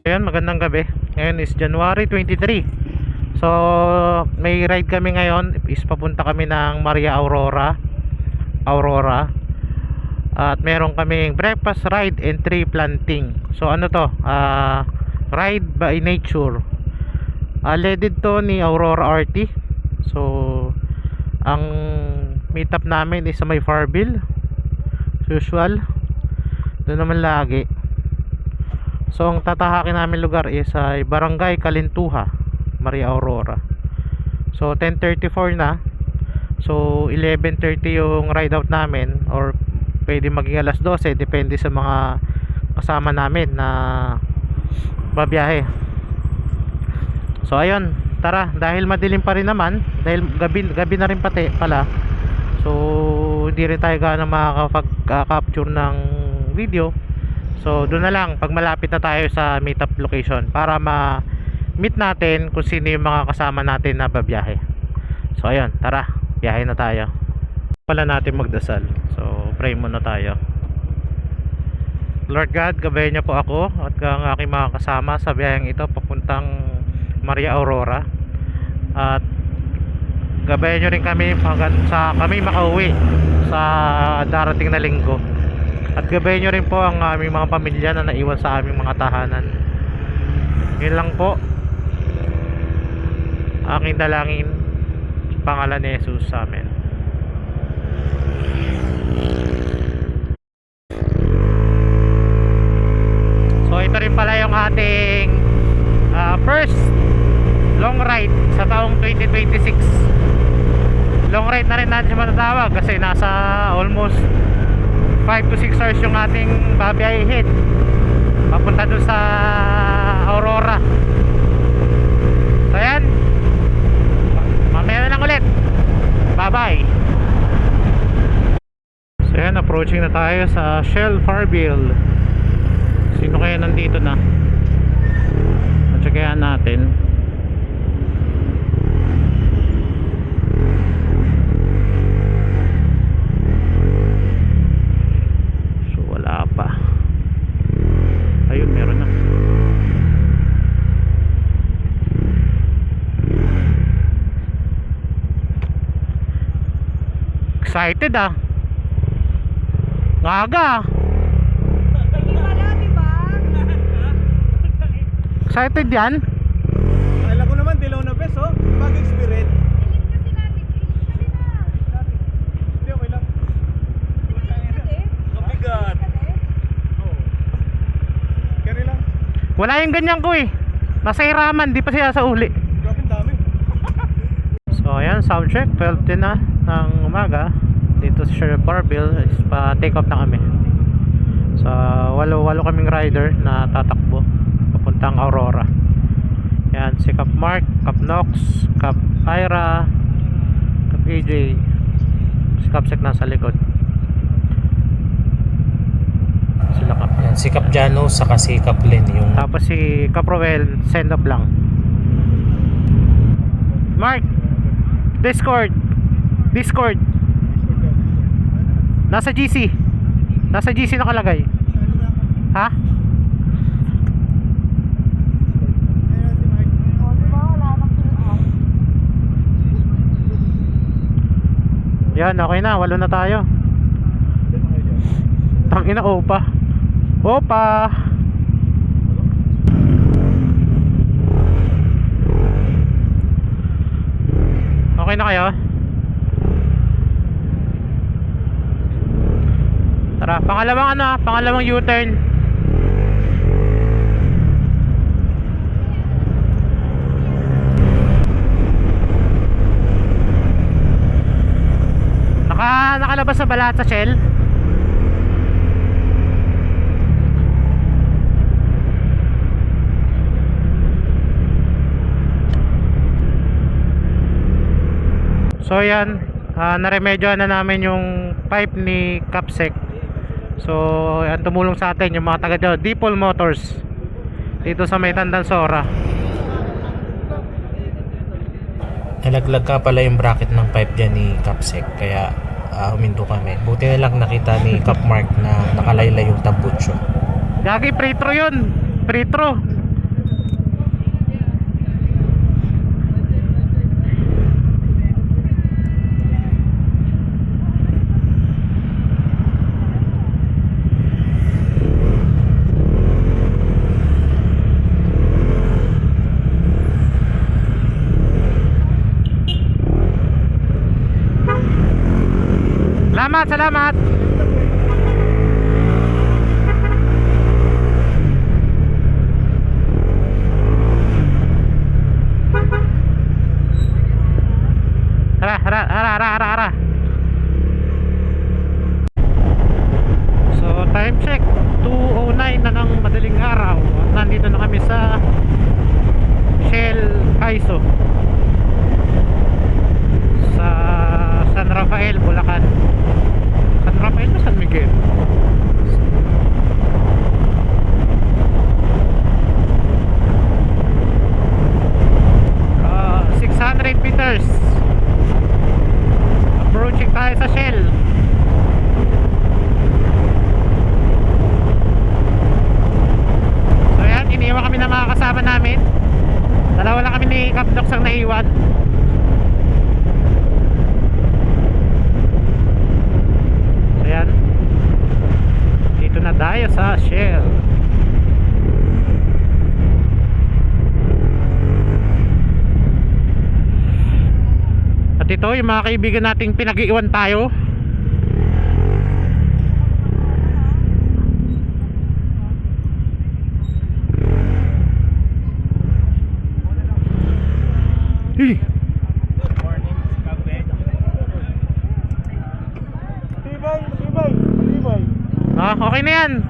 Ayan, magandang gabi. Ngayon is January 23. So, may ride kami ngayon. Is papunta kami ng Maria Aurora. At meron kaming breakfast ride and tree planting. So, ano to? Ride by nature. Leaded to ni Aurora RT. So, ang meetup namin is sa may Farville. Usual. Doon naman lagi. So ang tatahakin namin lugar is ay Barangay Kalintuha, Maria Aurora. So 10:34 na. So 11:30 yung ride out namin, or pwede maging alas 12, depende sa mga kasama namin na babiyahe. So ayun, tara, dahil madilim pa rin naman, dahil gabi na rin pala. So hindi rin tayo gaano makakapag-capture ng video. So doon na lang pag malapit na tayo sa meetup location para ma-meet natin kung sino yung mga kasama natin na babiyahe. So ayun, tara, biyahe na tayo. Pala natin magdasal. So pray muna tayo. Lord God, gabayan niyo po ako at ang aking mga kasama sa biyaheng ito papuntang Maria Aurora. At gabayan niyo rin kami hanggang sa kami makauwi sa darating na linggo. At gabayan nyo rin po ang aming mga pamilya na naiwan sa aming mga tahanan. Yun lang po aking dalangin, pangalan ni Jesus sa amin. So ito rin pala yung ating first long ride sa taong 2026. Long ride na rin natin siya matatawag kasi nasa almost 5 to 6 hours yung ating babiyahin papunta dun sa Aurora. So yan, mamaya na lang ulit. Bye bye. So yan, approaching na tayo sa Shell Farville. Sino kaya nandito na? Matsagayan natin. Excited ah. Ngaga. Hindi pala, diba? Excited yan? Alam ko naman, dilaw na bes, oh. Bagay spirit. Elite kasi natin. Elite ka na. Hindi, okay lang. Kabigat. Oo. Carry lang. Wala yung ganyan ko eh. Nasa hiraman, di pa siya sa uli. Gawin dami. So ayan, sound check, 12:10 na ng umaga. Dito sa Shell Farville is pa take off na kami. So walo kaming rider na tatakbo papuntang Aurora. Yan, si Cap Mark, Cap Nox, Cap Ira, Cap AJ, si Cap Sek nasa likod. Sila Cap. Yan, si Cap Jano saka si Cap Len yung... Tapos si Cap Roel, send up lang. Mark, Discord. Nasa GC nakalagay. Ha? Yan, okay na, walo na tayo. Tangina, opa. Okay na kayo? Tara, pangalawang U-turn. Nakalabas na ba lahat sa Shell? So yan, naremedyohan na namin yung pipe ni Capsec. So yan, tumulong sa atin yung mga taga Dipol Motors dito sa may Tandansora. Nalaglag ka pala yung bracket ng pipe dyan ni Capsec, kaya huminto kami. Buti na lang nakita ni Cap Mark na nakalaylay yung tambutso. Gagi, pretro yun. Pretro. Salamat, salamat. Hara, hara, hara, hara, hara, hara. So, time check 2:09 na ng madaling araw. At nandito na kami sa Shell Kaiso sa San Rafael, Bulacan. San Rafael o San Miguel? Ah, 600 meters. Approaching tayo sa Shell. So yan, iniwan kami ng mga kasama namin. Dalawa lang kami ni Kapdox ang naiwan. So yan, dito na tayo sa Shell. At ito yung mga kaibigan nating pinag-iwan tayo. Hey. Good morning, Kape. Tibay. Ah, okay na yan.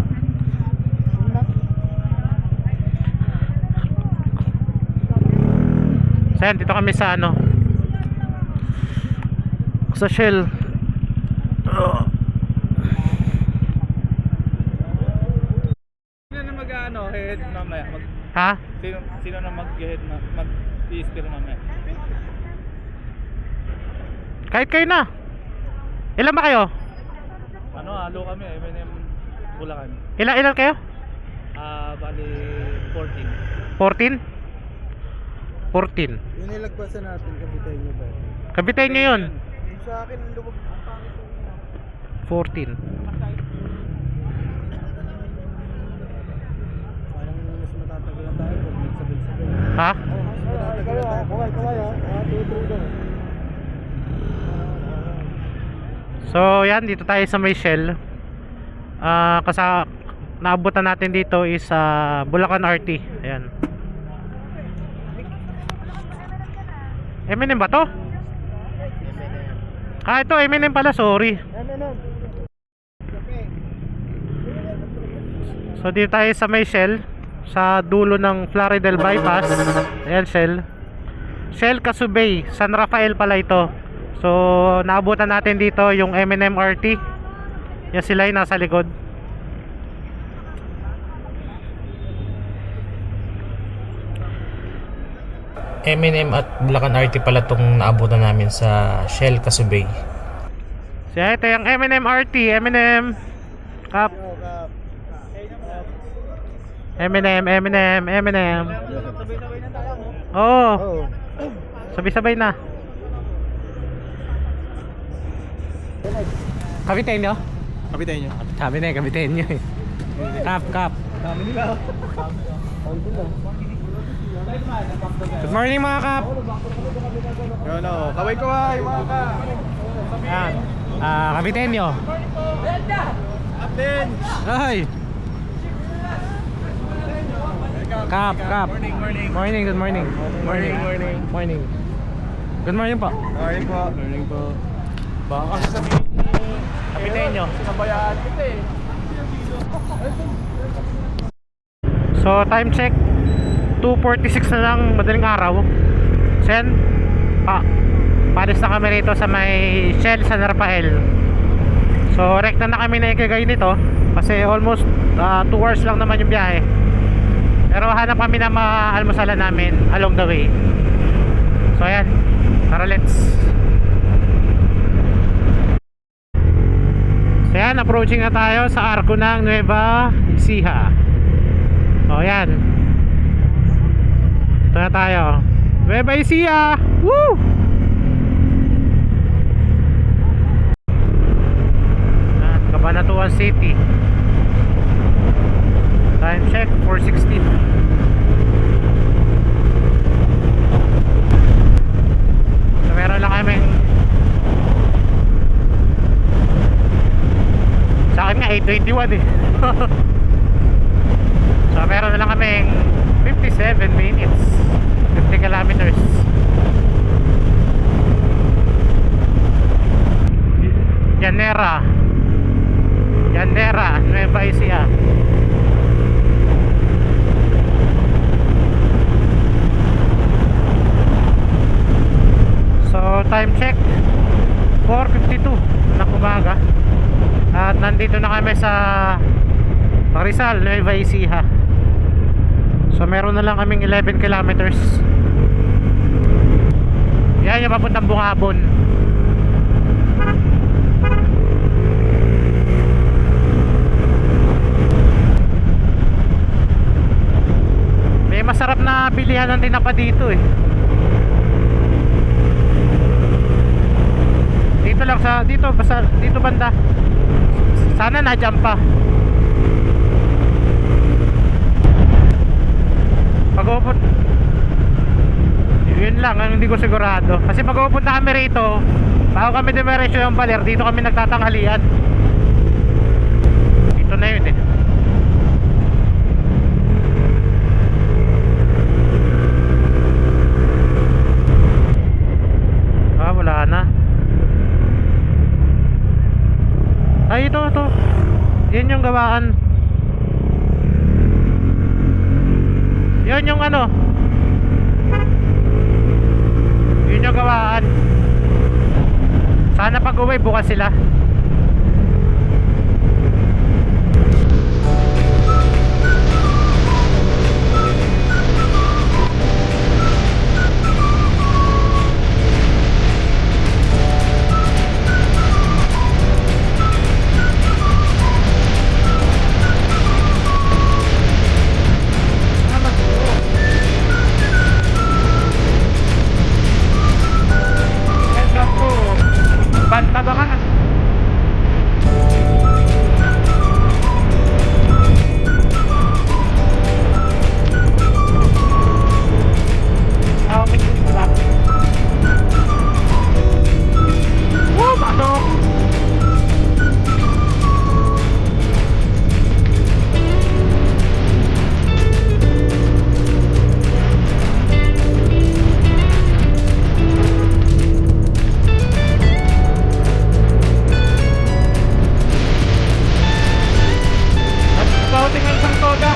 So yan, dito kami sa ano, sa Shell. Sino na mag-ano, head mamaya? Ha? Sino na mag-head mag-i-steer mamaya? Kahit kayo na. Ilan ba kayo? Ano, halo kami, M&M Bulacan. Ilan kayo? Bali 14. 14? 14. Yung nilagpasan natin, kapitay nyo ba? Kapitay nyo yun. Yung sa akin, ang lubog ang pangit. 14. Parang mas matatagalan tayo pag nagsabay-sabay. Ha? Mas matatagalan tayo. Kaway ha. Tutuloy doon. So yan, dito tayo sa may Shell. Naabutan natin dito is Bulacan RT. Ayan. M&M ba to? Ito M&M pala, sorry. So dito tayo sa may Shell, sa dulo ng Plaridel Bypass. Ayan, Shell Kasubay, San Rafael pala ito. So naabutan natin dito yung M&M RT. Yan sila yung nasa likod. M&M at Bulacan RT pala itong naabutan namin sa Shell Kasubay. So ito yung M&M RT, M&M Cup, M&M. Sabay-sabay na tayo. Oo, sabay-sabay na. Kapitain nyo? Kapitay nyo. Sabi na kapitain nyo eh. Cup. Dami nila. Good morning mga Kap. Yun o. Kaway mga ka. Yan. Kapitain nyo. Captain. Ay. Kap. Morning. Good morning. Good morning po. Morning po. Baka sabihin ni kapitain nyo. Sinabayaan kita eh. So time check 2:46 na lang madaling araw. Sen pares na kami rito sa may Shell San Rafael. So rekta na kami na ikagay nito kasi almost 2 hours lang naman yung biyahe. Pero hanap kami na maalmusalan namin along the way. So ayan, tara let's. So ayan, approaching na tayo sa arko ng Nueva Ecija. So ayan, ito na tayo, Nueva Ecija. Woo! Cabanatuan City. Time check 4:16. So meron lang kaming 1 eh. So meron na lang kaming 57 minutes, 50 kilometers. Llanera, Nueva Ecija. So time check 4:52 ng umaga. At nandito na kami sa Rizal, Nueva Ecija. So meron na lang kaming 11 kilometers. Yan yung papuntang Bungabon. May masarap na bilihan ng tinapa dito eh. Dito lang sa dito banda. Sana na-jump pa. Pag-upot yun lang ang hindi ko sigurado. Kasi pag upunta kami rito, bago kami dumiretso yung Baler, dito kami nagtatanghalian. Dito na yun eh. Wala na. Ay, ito. Yan yung gawaan. Yun yung ano. Yun yung gawaan. Sana pag uwi bukas sila. Banta ba ka na? Okay, wala. Woo! Pasok! Tingnan isang toda.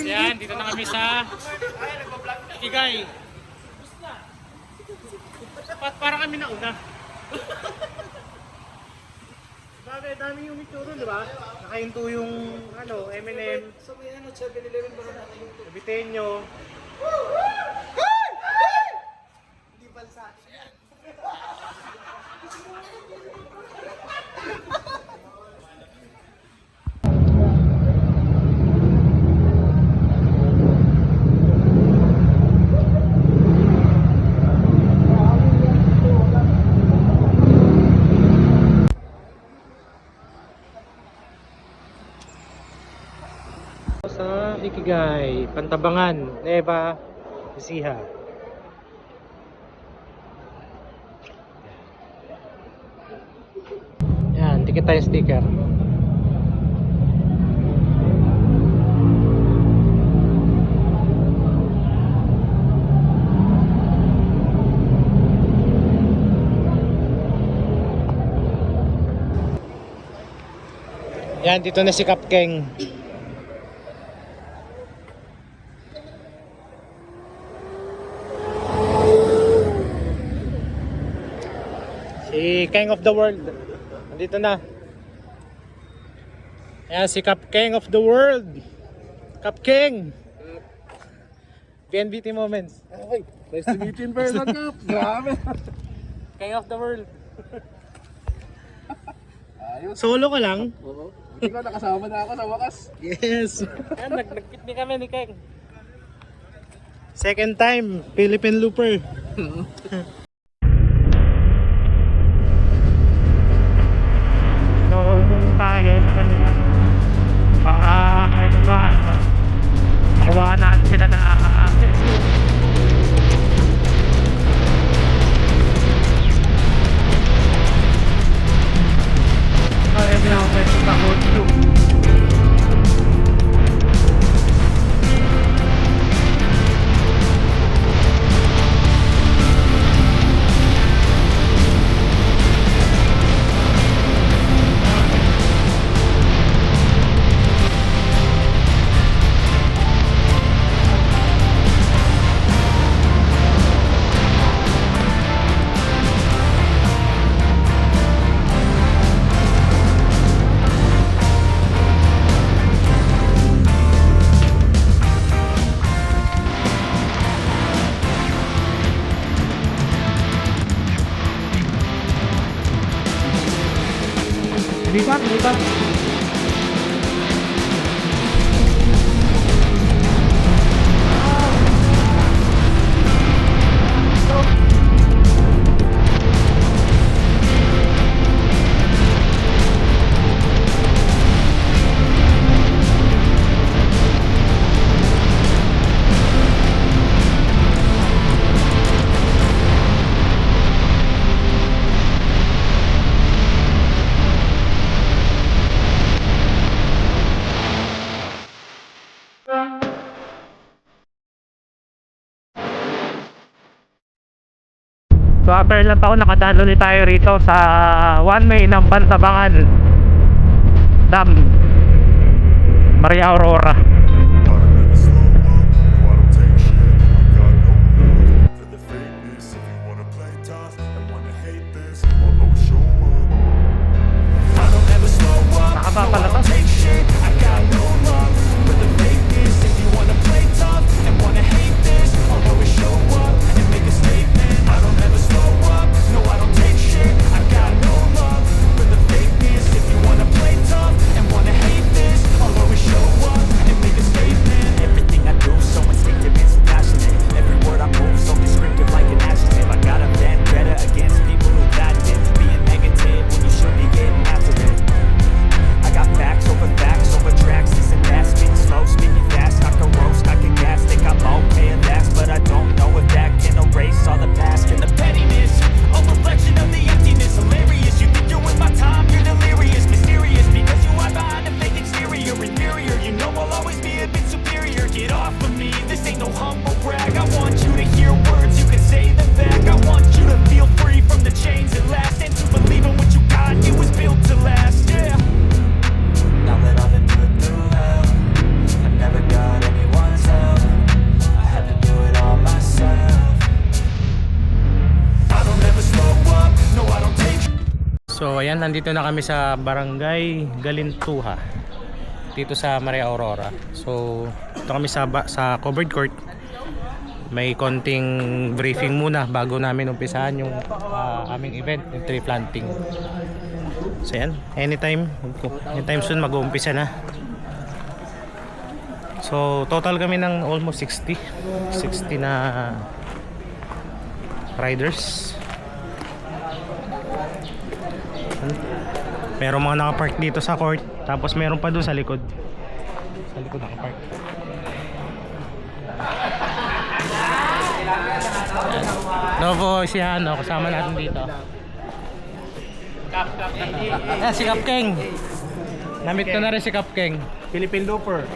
Yan, dito na kami sa Ikigay. Para kami nauna. Bagay, dami yung mituro, di ba? Nakahinto yung M&M. So may 7-Eleven ba na natin? Bitenyo. Hindi balsa. Sa Ikigay, Pantabangan, Nueva Ecija. Yan, dikit tayo sticker. Yan, dito na si Kapkeng. King of the World. Nandito na. Ayan si Cap King of the World. Cap King. PNBT moments. Okay, nice to meet you in person, Cap. Grabe. King of the World. Ayos. Solo ko lang. Oo. Hindi ko nakasama na ako sa wakas. Yes. Ayan, nag-meet din kami ni King. Second time, Philippine Looper. So, tayo kanina. Ano ba? Nakuha natin sila na access. Kaya na ako pwede sa audio. Lipat, lipat. So after ilang taon nakadaan ulit tayo rito sa one way ng Bantabangan Dam, Maria Aurora. Nakaba pala to. So ayan, nandito na kami sa Barangay Galintuha dito sa Maria Aurora. So ito kami sa covered court. May konting briefing muna bago namin umpisahan yung aming event, yung tree planting. So ayan, anytime soon mag-uumpisa na. So total kami ng almost 60 na riders. Meron mga nakapark dito sa court, tapos meron pa doon sa likod. Sa likod nakapark. Novo si ano, kasama natin dito. Si Cap King. Namit ko na rin si Cap King. Philippine Looper.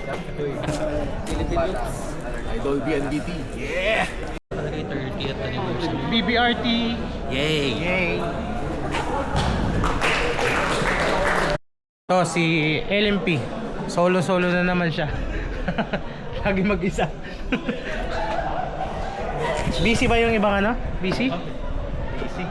Idol BNBT. Yeah! BBRT. Yay! Yay! To si LMP. Solo na naman siya. Lagi mag-isa. Busy ba yung ibang ano? Busy? Busy.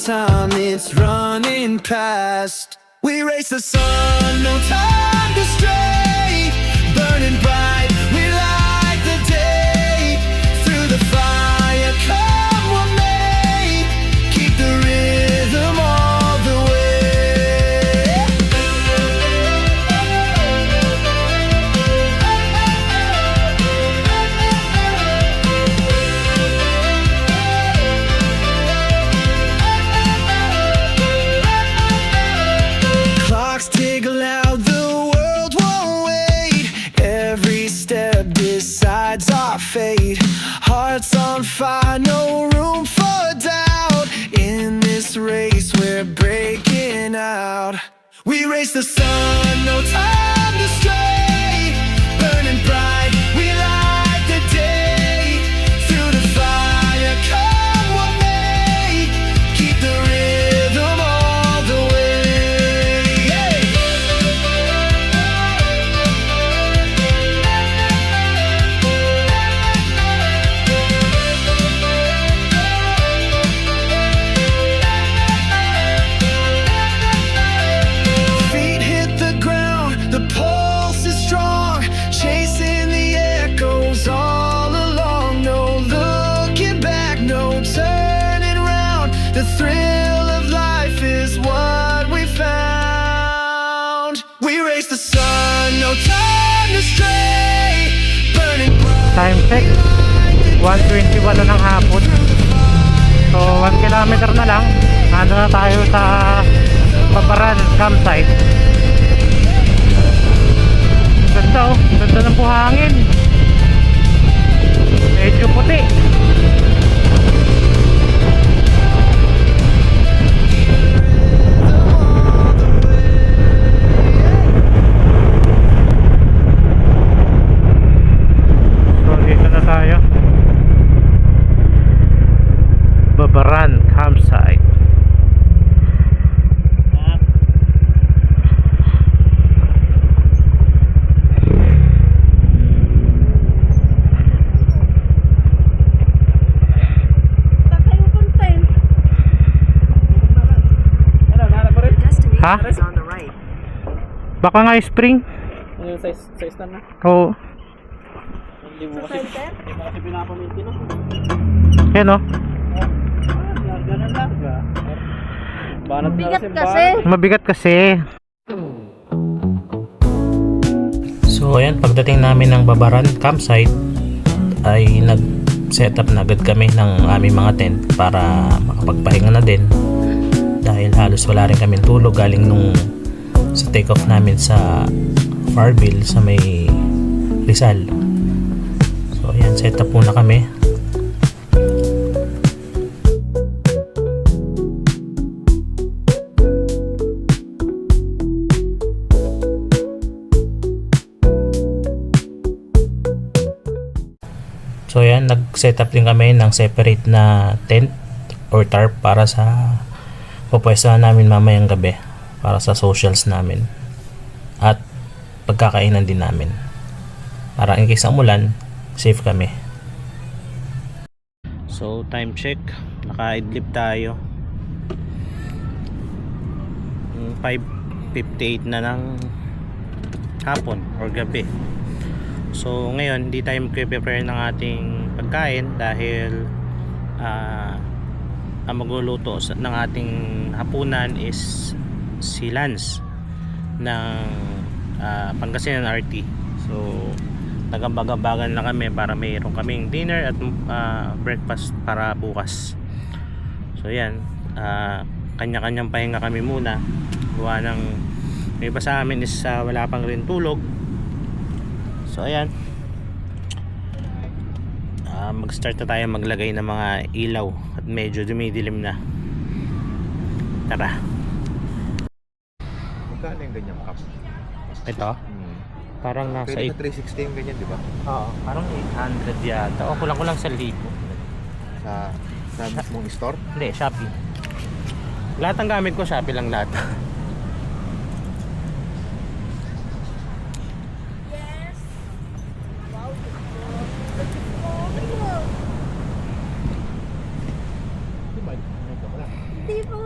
time, it's running past. We race the sun, no time to stray. Burning bright, we light the day. Through the fire, come what may. Keep the rhythm all the way. Clocks tick loud, the world won't wait. Every step decides our fate. Hearts on fire, no room for doubt. In this race, we're breaking out. We race the sun, no time to stray. Burning bright, we light the day. Through the fire, come what may. Keep the rhythm all the way. Feet hit the ground, the pulse is strong. Chasing the echoes all along. No looking back, no turning round. The thrill of life is what we found. We race the sun, no time to stray. Burning bright. Time check 1:21 na ng hapon. So 1 kilometer na lang. Nandun na tayo sa Babaran campsite. Ganda oh, ganda ng buhangin. Medyo puti. So dito na tayo. Babaran campsite. Tatayo kong tent. Ano, nahanap mo rin? Ha? Baka nga spring. Yung size na na. Oo. Hindi mo Sa kasi, center? hindi mo kasi pinapaminti no? Yan oh. Larga na larga. Banat na Bigat banat. kasi. Mabigat kasi. So ayan, pagdating namin ng Babaran campsite ay nag-set up na agad kami ng aming mga tent para makapagpahinga na din dahil halos wala rin kami tulog galing nung sa take off namin sa Farville sa may Rizal. So ayan, set up muna kami. So yan, nag-set up din kami ng separate na tent or tarp para sa pupwestuhan namin mamayang gabi para sa socials namin at pagkakainan din namin para in case ng umulan, safe kami. So time check, naka-idlip tayo. 5:58 na ng hapon or gabi. So ngayon hindi tayo mag-prepare ng ating pagkain dahil ang magluluto ng ating hapunan is si Lance ng Pangasinan RT. So nagambag-ambagan lang kami para mayroon kaming dinner at breakfast para bukas. So yan, kanya-kanyang pahinga kami muna. Gawa ng may iba sa amin is wala pang rin tulog. So ayan, mag-start na tayo maglagay ng mga ilaw at medyo dumidilim na. Tara. Magkano yung ganyang cup? Ito, parang nasa Pwede na 360 yung ganyan, di ba? Oo, parang 800 yata. O kulang-kulang 1,000. Sa mismong store? Hindi, Shopee. Lahat ng gamit ko Shopee lang lahat. Yes. Wow. Di ba? Ano ba? Hindi po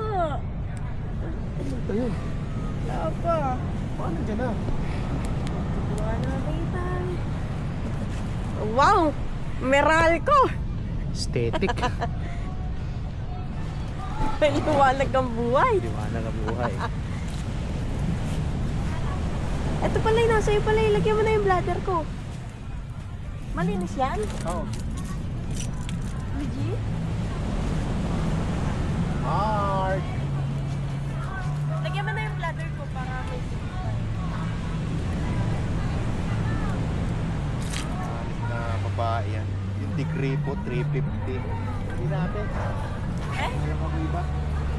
Wow! Meralco! Aesthetic. May liwanag ang buhay. Liwanag ang buhay. Ito pala yung nasa iyo pala. Lagyan mo na yung bladder ko. Malinis yan? Oo. Legit? Mark! Lagyan mo na yung bladder ko para may Na babae yan. Yung degree po, 350. Hindi natin. Eh? Alam ako iba.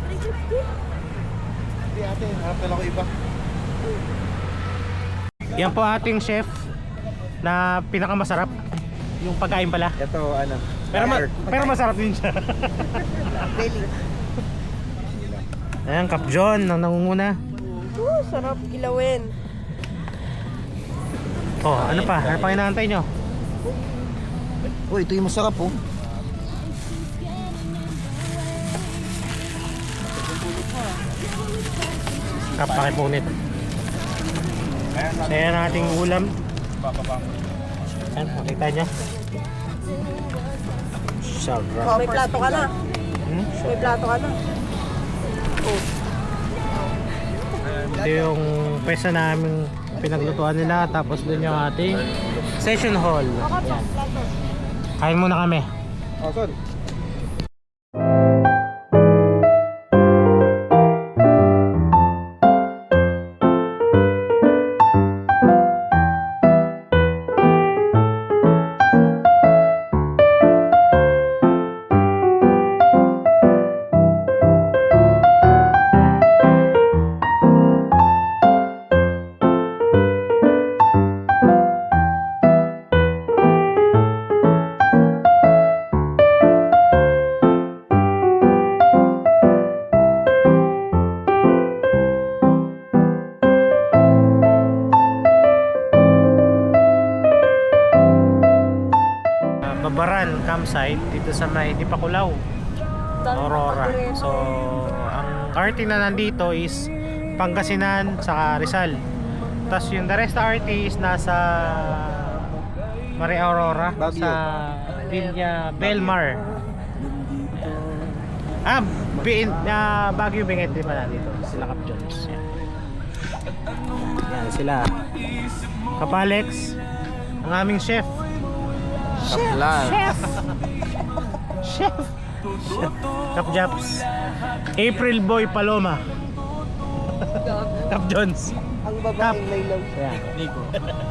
350? Hindi ate, harap na ako iba. Yan po ating chef na pinakamasarap. Yung pagkain pala. Ito, ano? Pero masarap din siya. Ayan, Kap John ang nangunguna. Sarap gilawin. Oh, ano pa? Ano pa inaantay nyo? Oh, ito yung masarap oh. Kap, pakipunit. So, yan ang ating ulam. Ayan, makita nyo. Sarap. May plato ka na. May plato ka na. Ito yung pesa namin pinaglutuan nila. Tapos dun yung ating session hall. Ayan. Kain muna kami. Oh, son. Babaran campsite dito sa may Dipakulaw, Aurora. So, ang RT na nandito is Pangasinan sa Rizal. Tapos yung the rest na RT is nasa Mare Aurora, Baguio. sa Villa Belmar. Baguio Benguet din pala dito. Sila Kap Jones. Yan. Yan sila. Kap Alex, ang aming chef. Chef! Chef Kap Japs, April Boy Paloma, Kap Jones, Ang Kap laylaw. Nico.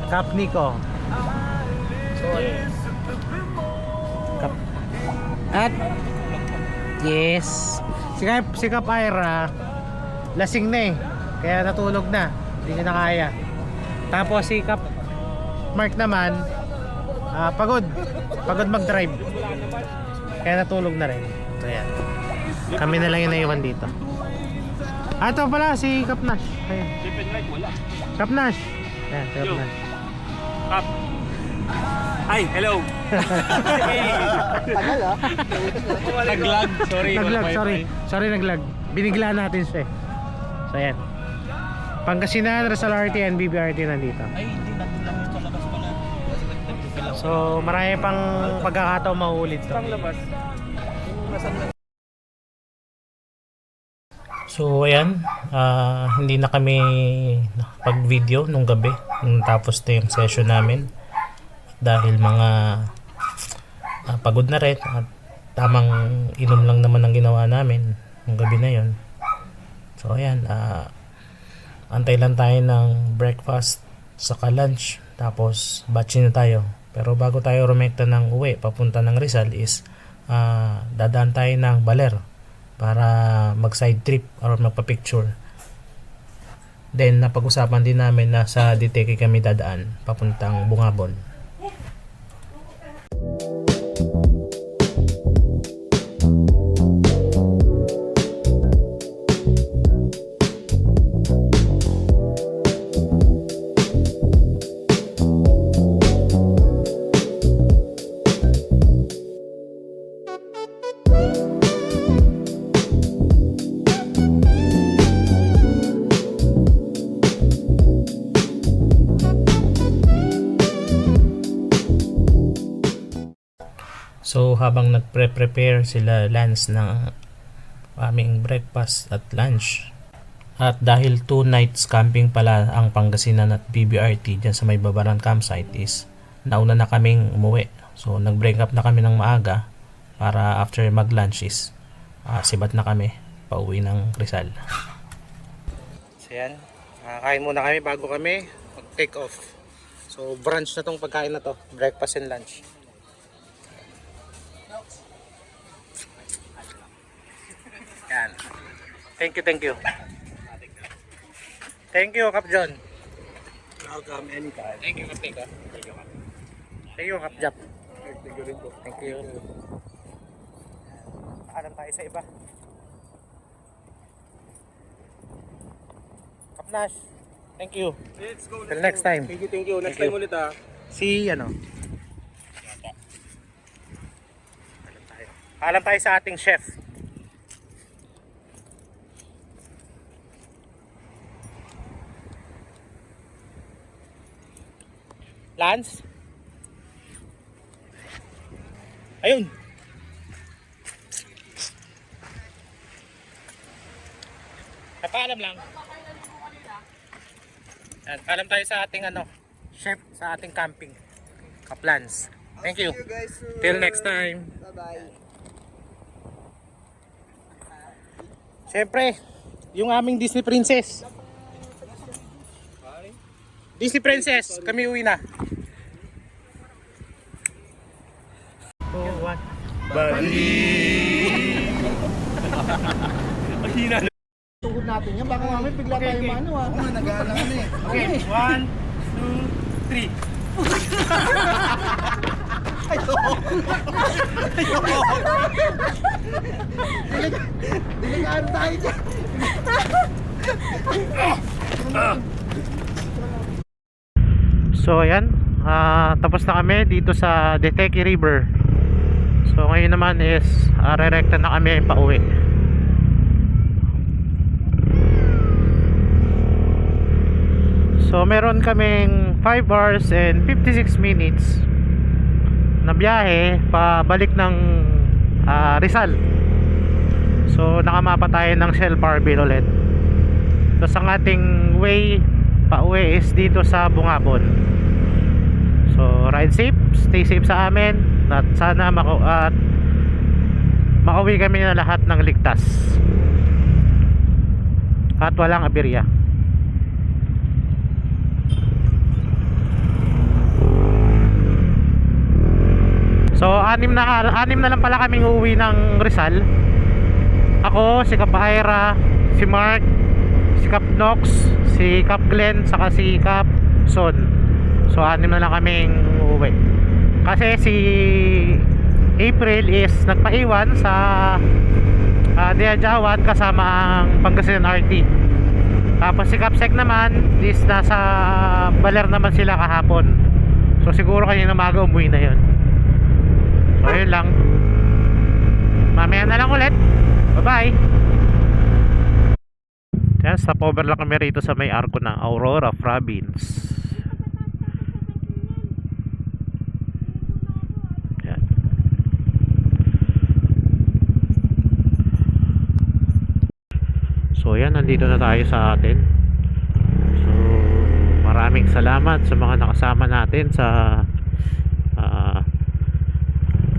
Kap Nico, Kap at yes, si Kap Ira lasing na eh, kaya natulog na, hindi niya na kaya. Tapos si Kap Mark naman pagod mag-drive, kaya natulog na rin. So yan, kami na lang yung naiwan dito. Ito pala si Kap Nash. Ayan. Kap Nash. Ayan, si Kap Nash. Kap. Ay, hello. Tagal ah. Naglag. Sorry. Naglag, wala sorry. wifi. Sorry, naglag. Binigla natin siya eh. So ayan, Pangasinan, Rizal RT, and BBRT nandito. Ay, hindi natin lang yung palabas pala. So marami pang pagkakataon mauulit to. Panglabas. So ayan, hindi na kami nakapag-video nung gabi nung tapos na yung session namin dahil mga pagod na rin at tamang inom lang naman ang ginawa namin nung gabi na yon. So ayan, antay lang tayo ng breakfast saka lunch, tapos batch na tayo. Pero bago tayo rumekta ng uwi papunta ng Rizal is dadaan tayo ng Baler para mag side trip or magpa-picture. Then napag-usapan din namin na sa Diteke kami dadaan papuntang Bungabon. So habang nagpre-prepare sila Lance ng aming breakfast at lunch, at dahil 2 nights camping pala ang Pangasinan at BBRT dyan sa may Babaran campsite, is nauna na kaming umuwi. So nag-break up na kami ng maaga para after mag-lunch is sibat na kami pauwi ng Rizal. So yan, kain muna kami bago kami mag-take off. So brunch na tong pagkain na to, breakfast and lunch. Yan. Thank you. Thank you, Kap John. Welcome anytime. Thank you, Kap Teka. Thank you, Kap Jap. Thank you. Paalam tayo sa iba. Kap Nash. Thank you. Let's go. Till next time. Thank you. Next Thank time you. ulit ah. Si Paalam tayo sa ating chef. Lance? Ayun. Paalam lang. At paalam tayo sa ating chef sa ating camping. Kaplans. Thank you. Till next time. Bye-bye. Siyempre, yung aming Disney Princess. Disney Princess, kami uwi na. 2, 1. Tuhod natin yan, baka mamaya bigla tayo mano ah. Oo, nag-aalangan eh. Okay, 1, 2, 3. Diligaan tayo dyan. So ayan, tapos na kami dito sa Deteki River. So ngayon naman is rerekta na kami pauwi. So meron kaming 5 hours and 56 minutes na biyahe pabalik ng Rizal. So nakamapa tayo ng Shell Parville ulit. So ang ating way pauwi is dito sa Bungabon. So ride safe, stay safe sa amin, at sana makauwi kami na lahat ng ligtas at walang aberya. So anim na lang pala kaming uuwi ng Rizal. Ako, si Kap Ira, si Mark, si Kap Nox, si Kap Glenn, saka si Kap Son. So 6 na lang kaming uuwi. Kasi si April is nagpaiwan sa Diajawan kasama ang Pangasinan RT. Tapos si Kapsek naman is nasa Baler naman sila kahapon. So siguro kanina umaga umuwi na yun. So yun lang. Mamaya na lang ulit. Bye bye. Yan, stop over lang kami rito sa may arko ng Aurora Province. Yan. So yan, nandito na tayo sa atin. So maraming salamat sa mga nakasama natin sa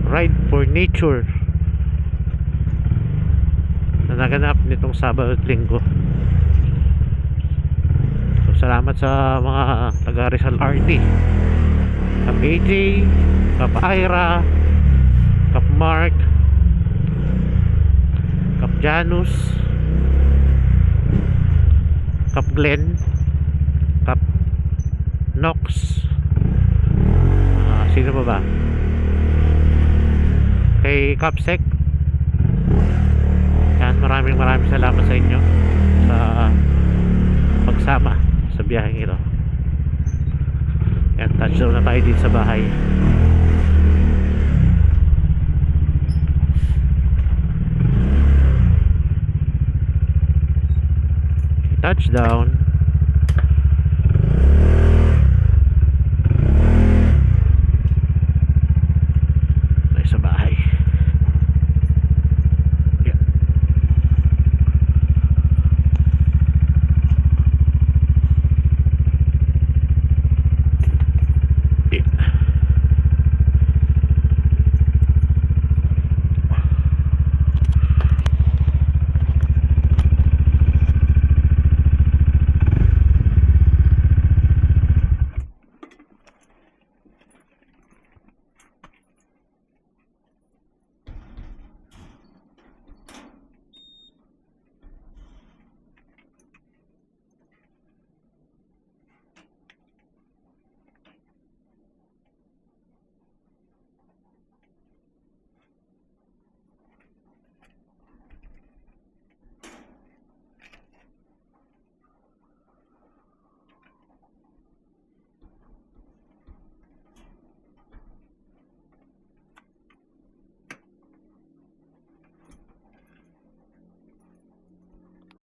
Ride for Nature na naganap nitong Sabado at Linggo. So salamat sa mga taga Rizal RT, Kap AJ, Kap Ira, Kap Mark, Kap Janus, Kap Glenn, Kap Nox, sino pa ba? Kay Kapsek. Yan, maraming salamat sa inyo sa pagsama sa biyaheng ito. Yan, touchdown na tayo dito sa bahay. Touchdown.